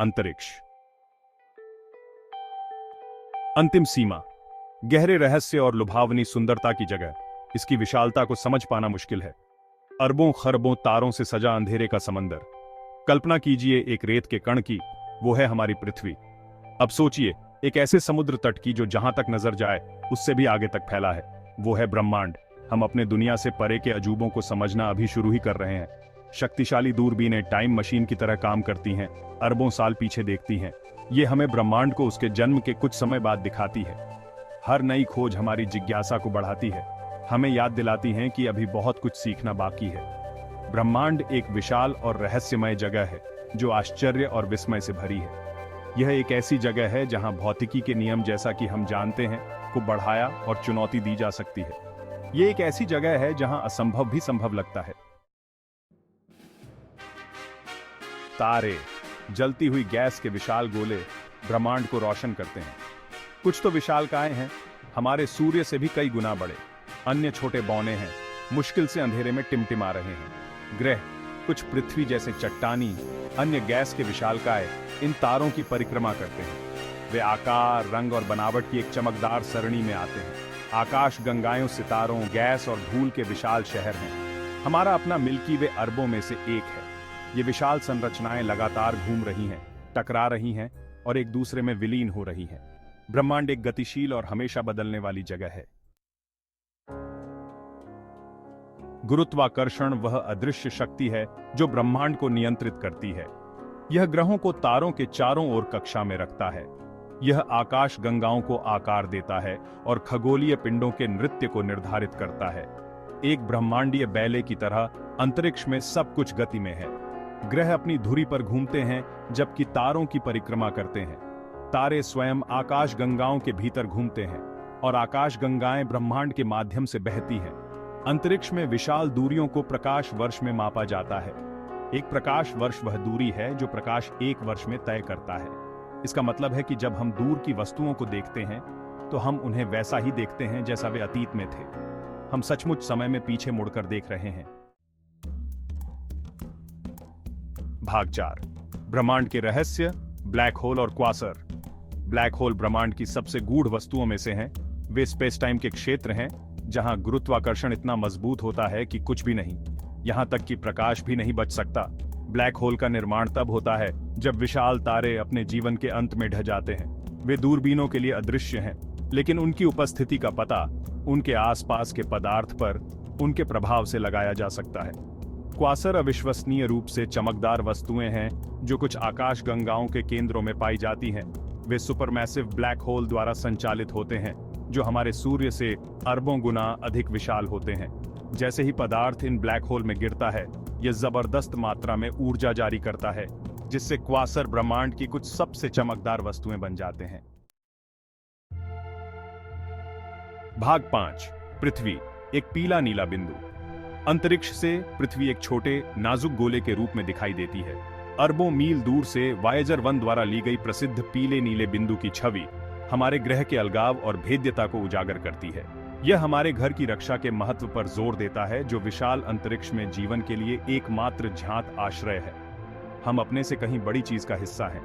अंतरिक्ष। अंतिम सीमा, गहरे रहस्य और लुभावनी सुंदरता की जगह। इसकी विशालता को समझ पाना मुश्किल है। अरबों खरबों तारों से सजा अंधेरे का समंदर। कल्पना कीजिए एक रेत के कण की, वो है हमारी पृथ्वी। अब सोचिए एक ऐसे समुद्र तट की जो जहां तक नजर जाए उससे भी आगे तक फैला है। वो है ब्रह्मांड। हम अपने दुनिया से परे के अजूबों को समझना अभी शुरू ही कर रहे हैं। शक्तिशाली दूरबीनें टाइम मशीन की तरह काम करती हैं, अरबों साल पीछे देखती हैं। ये हमें ब्रह्मांड को उसके जन्म के कुछ समय बाद दिखाती है। हर नई खोज हमारी जिज्ञासा को बढ़ाती है, हमें याद दिलाती है कि अभी बहुत कुछ सीखना बाकी है। ब्रह्मांड एक विशाल और रहस्यमय जगह है जो आश्चर्य और विस्मय से भरी है। यह एक ऐसी जगह है जहां भौतिकी के नियम जैसा कि हम जानते हैं को बढ़ाया और चुनौती दी जा सकती है। यह एक ऐसी जगह है जहां असंभव भी संभव लगता है। तारे, जलती हुई गैस के विशाल गोले ब्रह्मांड को रोशन करते हैं। कुछ तो विशालकाय हैं, हमारे सूर्य से भी कई गुना बड़े। अन्य छोटे बौने हैं, मुश्किल से अंधेरे में टिमटिमा रहे हैं। ग्रह, कुछ पृथ्वी जैसे चट्टानी, अन्य गैस के विशालकाय इन तारों की परिक्रमा करते हैं। वे आकार, रंग और बनावट की एक चमकदार सरणी में आते हैं। आकाश गंगाओं, सितारों, गैस और धूल के विशाल शहर हैं। हमारा अपना मिल्की वे अरबों में से एक है। ये विशाल संरचनाएं लगातार घूम रही हैं, टकरा रही हैं और एक दूसरे में विलीन हो रही हैं। ब्रह्मांड एक गतिशील और हमेशा बदलने वाली जगह है। गुरुत्वाकर्षण वह अदृश्य शक्ति है जो ब्रह्मांड को नियंत्रित करती है। यह ग्रहों को तारों के चारों ओर कक्षा में रखता है। यह आकाश गंगाओं को आकार देता है और खगोलीय पिंडों के नृत्य को निर्धारित करता है। एक ब्रह्मांडीय बैले की तरह अंतरिक्ष में सब कुछ गति में है। ग्रह अपनी धुरी पर घूमते हैं जबकि तारों की परिक्रमा करते हैं। तारे स्वयं आकाश गंगाओं के भीतर घूमते हैं और आकाश गंगाएं ब्रह्मांड के माध्यम से बहती हैं। अंतरिक्ष में विशाल दूरियों को प्रकाश वर्ष में मापा जाता है। एक प्रकाश वर्ष वह दूरी है जो प्रकाश एक वर्ष में तय करता है। इसका मतलब है कि जब हम दूर की वस्तुओं को देखते हैं तो हम उन्हें वैसा ही देखते हैं जैसा वे अतीत में थे। हम सचमुच समय में पीछे मुड़कर देख रहे हैं। भाग 4, ब्रह्मांड के रहस्य, ब्लैक होल और क्वासर। ब्लैक होल ब्रह्मांड की सबसे गूढ़ वस्तुओं में से हैं। वे स्पेस टाइम के क्षेत्र हैं जहां गुरुत्वाकर्षण इतना मजबूत होता है कि कुछ भी नहीं, यहां तक कि प्रकाश भी नहीं बच सकता। ब्लैक होल का निर्माण तब होता है जब विशाल तारे अपने जीवन के अंत में ढह जाते हैं। वे दूरबीनों के लिए अदृश्य हैं, लेकिन उनकी उपस्थिति का पता उनके आसपास के पदार्थ पर उनके प्रभाव से लगाया जा सकता है। क्वासर अविश्वसनीय रूप से चमकदार वस्तुएं हैं जो कुछ आकाश गंगाओं के केंद्रों में पाई जाती हैं। वे सुपरमैसिव ब्लैक होल द्वारा संचालित होते हैं जो हमारे सूर्य से अरबों गुना अधिक विशाल होते हैं। जैसे ही पदार्थ इन ब्लैक होल में गिरता है, यह जबरदस्त मात्रा में ऊर्जा जारी करता है, जिससे क्वासर ब्रह्मांड की कुछ सबसे चमकदार वस्तुएं बन जाते हैं। भाग 5, पृथ्वी, एक पीला नीला बिंदु। अंतरिक्ष से पृथ्वी एक छोटे नाजुक गोले के रूप में दिखाई देती है। अरबों मील दूर से वायेजर 1 द्वारा ली गई प्रसिद्ध पीले नीले बिंदु की छवि हमारे ग्रह के अलगाव और भेद्यता को उजागर करती है। यह हमारे घर की रक्षा के महत्व पर जोर देता है जो विशाल अंतरिक्ष में जीवन के लिए एकमात्र ज्ञात आश्रय है। हम अपने से कहीं बड़ी चीज का हिस्सा हैं।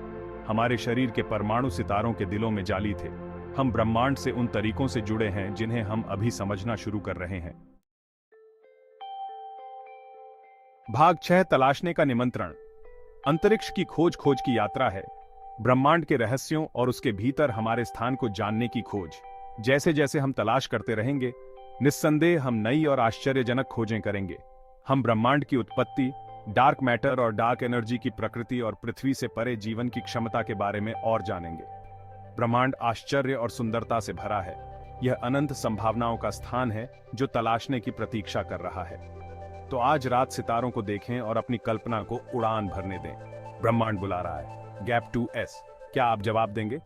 हमारे शरीर के परमाणु सितारों के दिलों में जाली थे। हम ब्रह्मांड से उन तरीकों से जुड़े हैं जिन्हें हम अभी समझना शुरू कर रहे हैं। भाग 6, तलाशने का निमंत्रण। अंतरिक्ष की खोज की यात्रा है। ब्रह्मांड के रहस्यों और उसके भीतर हमारे स्थान को जानने की खोज। जैसे जैसे हम तलाश करते रहेंगे, निस्संदेह हम नई और आश्चर्यजनक खोजें करेंगे। हम ब्रह्मांड की उत्पत्ति, डार्क मैटर और डार्क एनर्जी की प्रकृति और पृथ्वी से परे जीवन की क्षमता के बारे में और जानेंगे। ब्रह्मांड आश्चर्य और सुंदरता से भरा है। यह अनंत संभावनाओं का स्थान है जो तलाशने की प्रतीक्षा कर रहा है। तो आज रात सितारों को देखें और अपनी कल्पना को उड़ान भरने दें। ब्रह्मांड बुला रहा है। गैप 2S, क्या आप जवाब देंगे?